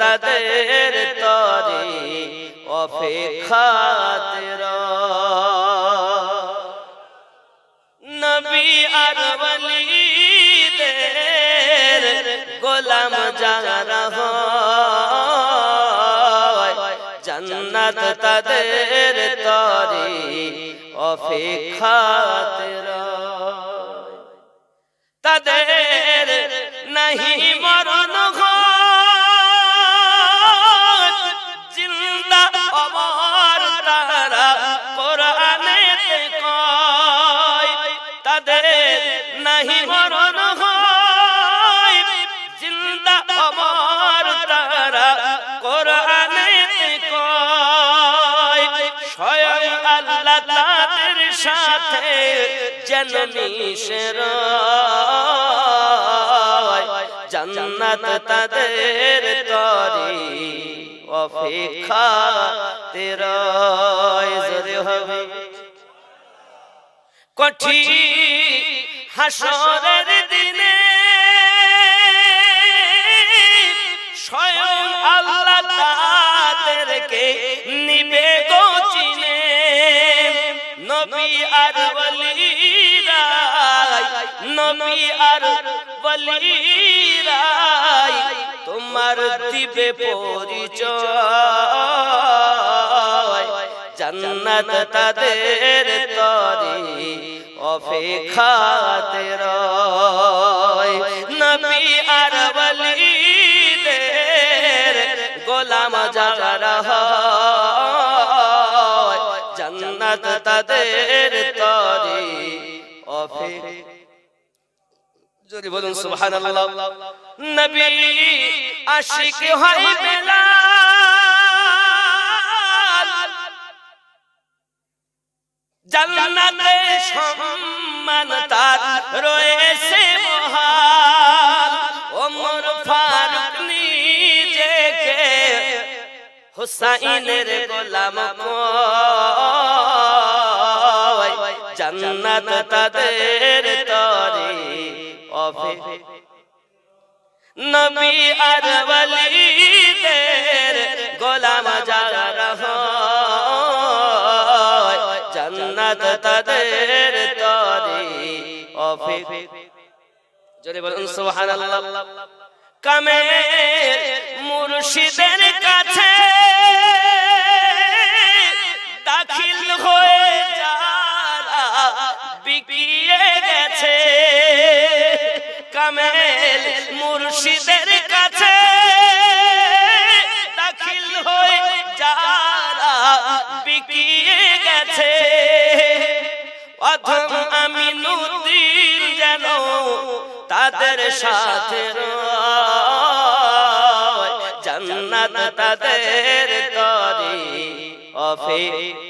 তাদের তরি অপেক্ষাতে নবী আর ওয়ালিদের গোলাম যারা হয় জান্নাত তাদের তরি অপেক্ষাতে তাদের নাহি মরণ জিন্দা অমর তারা কোরআনেতে কয় তাদের নাহি মরণ জিন্দা অমর তারা কোরআনেতে কয় স্বয়ং আল্লাহ তাদের সাথে যেন মিশে জান্নাত তাদের তরি অপেক্ষাতে জোরে হবে কঠিন হাসরের দিনে স্বয়ং আল্লাহ তাদেরকে নিবে গো চিনে নবী আর ওয়ালিরা নবী আর ওয়ালিরা তোমার দিবে পরিচয় জান্নাত তাদের তরি অপেক্ষাতে নবী আর ওয়ালিদের গোলাম যারা হয় জান্নাত তাদের তরি অপেক্ষা যদি বলুন সুবহানাল্লাহ নবী আশিক হয় বেলাল জান্নাতে সম্মান তার রয়েছে মহাল ওমর ফারুক নিজেকে হুসাইনের গোলাম কয় জান্নাত তাদের তরি নবী আর ওয়ালিদের গোলাম যারা হয় জান্নাত তাদের তরি অপেক্ষা জোরে বলুন সুবহানাল্লাহ কামের মুর্শিদের কাছে দাখিল হয়ে যারা বিকিয়ে গেছে কামেল মুর্শিদের কাছে দাখিল হয়ে যারা বিকিয়ে গেছে অধম আমিনুদ্দিন যেন তাদের সাথে জান্নাত তাদের তরি অপেক্ষা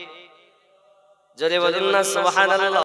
জোরে বলুন না সুবহানাল্লাহ।